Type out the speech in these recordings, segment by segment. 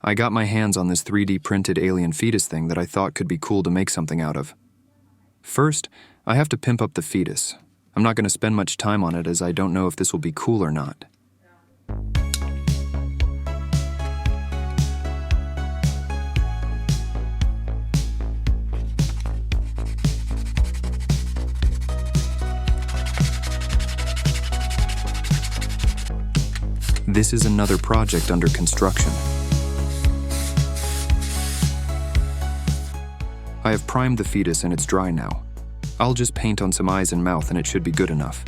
I got my hands on this 3D printed alien fetus thing that I thought could be cool to make something out of. First, I have to pimp up the fetus. I'm not going to spend much time on it as I don't know if this will be cool or not. This is another project under construction. I have primed the fetus and it's dry now. I'll just paint on some eyes and mouth and it should be good enough.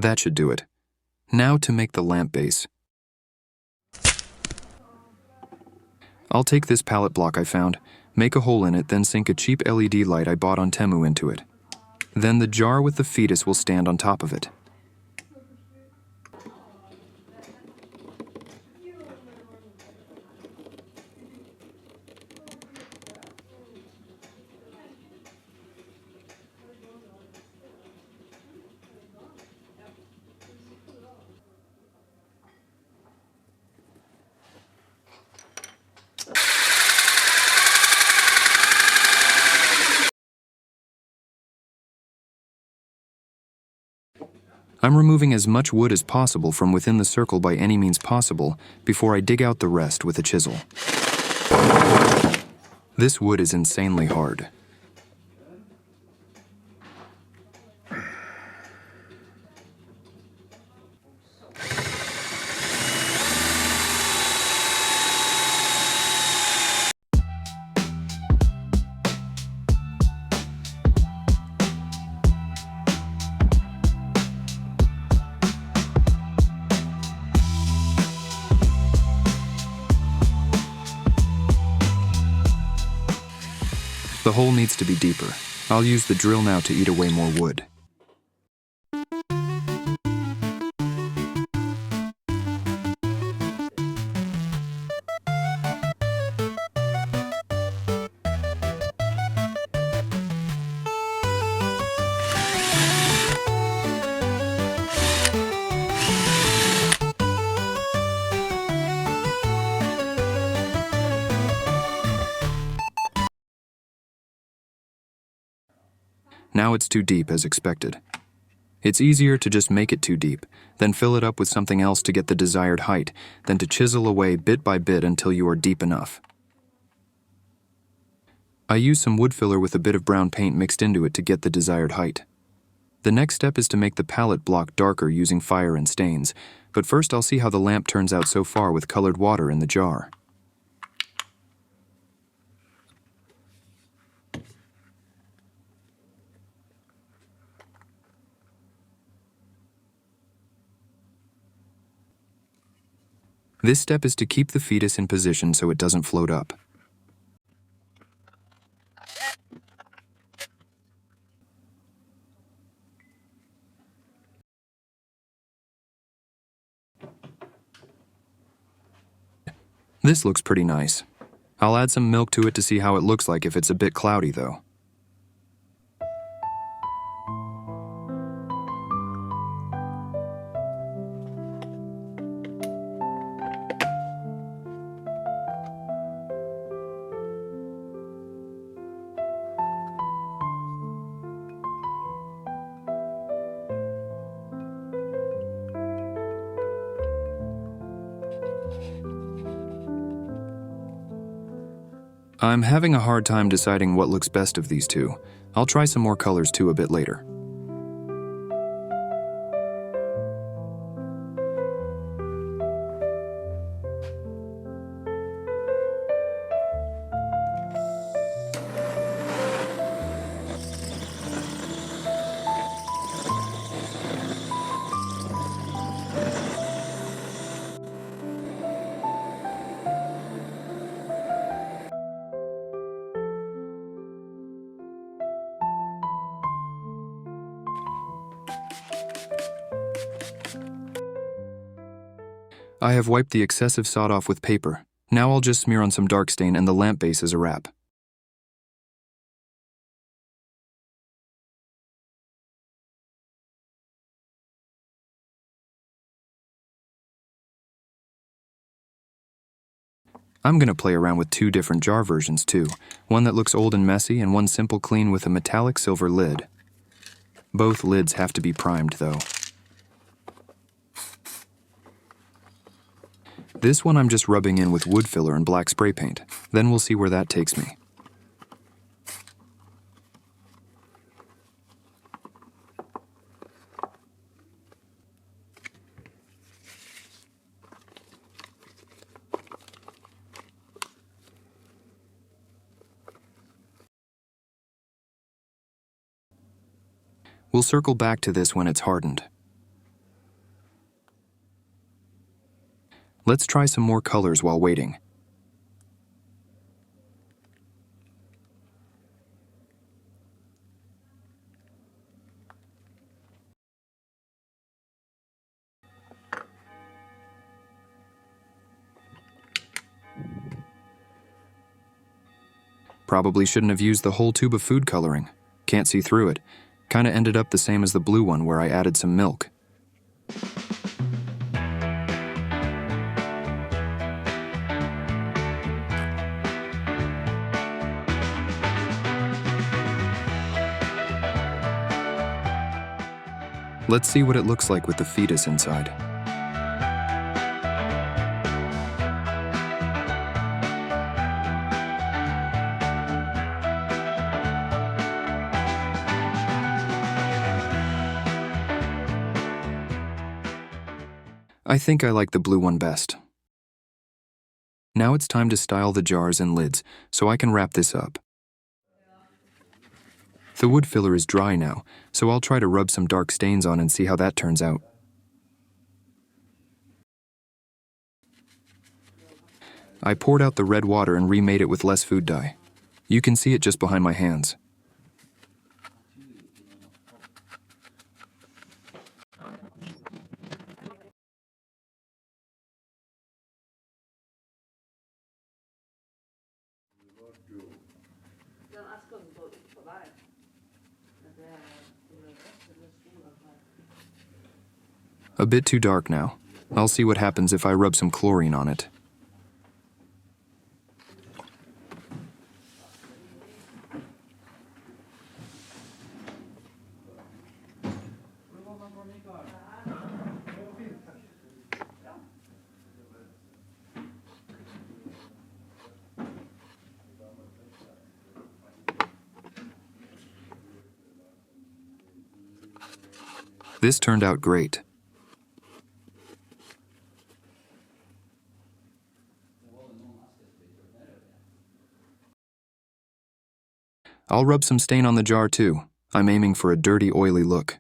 That should do it. Now to make the lamp base. I'll take this pallet block I found, make a hole in it, then sink a cheap LED light I bought on Temu into it. Then the jar with the fetus will stand on top of it. I'm removing as much wood as possible from within the circle by any means possible before I dig out the rest with a chisel. This wood is insanely hard. The hole needs to be deeper. I'll use the drill now to eat away more wood. Now it's too deep as expected. It's easier to just make it too deep, then fill it up with something else to get the desired height, than to chisel away bit by bit until you are deep enough. I use some wood filler with a bit of brown paint mixed into it to get the desired height. The next step is to make the palette block darker using fire and stains, but first I'll see how the lamp turns out so far with colored water in the jar. This step is to keep the fetus in position so it doesn't float up. This looks pretty nice. I'll add some milk to it to see how it looks like if it's a bit cloudy though. I'm having a hard time deciding what looks best of these two. I'll try some more colors too a bit later. I have wiped the excessive sawed off with paper. Now I'll just smear on some dark stain and the lamp base as a wrap. I'm gonna play around with two different jar versions too, one that looks old and messy and one simple clean with a metallic silver lid. Both lids have to be primed though. This one I'm just rubbing in with wood filler and black spray paint, then we'll see where that takes me. We'll circle back to this when it's hardened. Let's try some more colors while waiting. Probably shouldn't have used the whole tube of food coloring. Can't see through it. Kinda ended up the same as the blue one where I added some milk. Let's see what it looks like with the fetus inside. I think I like the blue one best. Now it's time to style the jars and lids, so I can wrap this up. The wood filler is dry now, so I'll try to rub some dark stains on and see how that turns out. I poured out the red water and remade it with less food dye. You can see it just behind my hands. A bit too dark now. I'll see what happens if I rub some chlorine on it. This turned out great. I'll rub some stain on the jar too. I'm aiming for a dirty, oily look.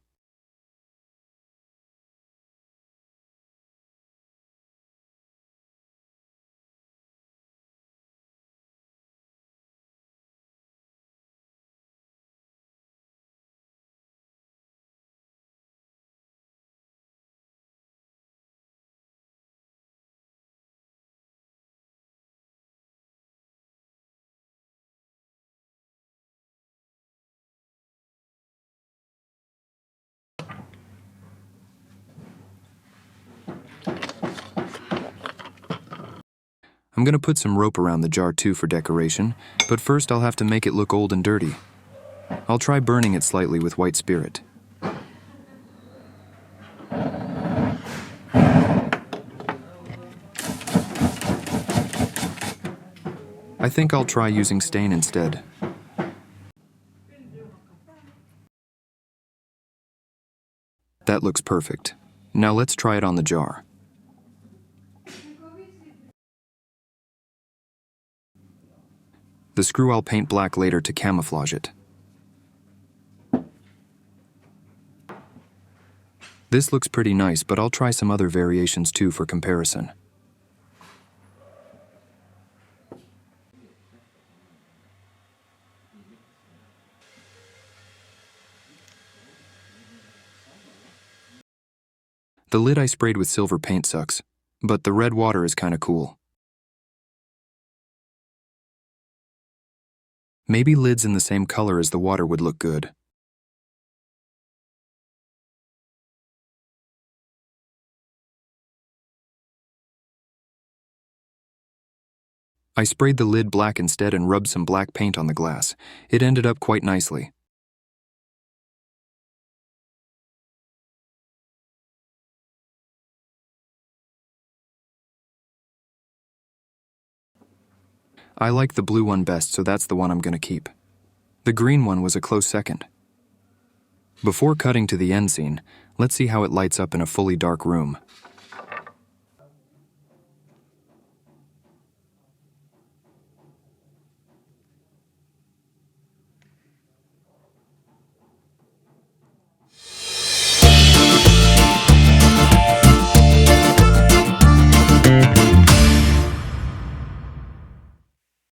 I'm gonna put some rope around the jar too for decoration, but first I'll have to make it look old and dirty. I'll try burning it slightly with white spirit. I think I'll try using stain instead. That looks perfect. Now let's try it on the jar. The screw I'll paint black later to camouflage it. This looks pretty nice, but I'll try some other variations too for comparison. The lid I sprayed with silver paint sucks. But the red water is kinda cool. Maybe lids in the same color as the water would look good. I sprayed the lid black instead and rubbed some black paint on the glass. It ended up quite nicely. I like the blue one best, so that's the one I'm gonna keep. The green one was a close second. Before cutting to the end scene, let's see how it lights up in a fully dark room.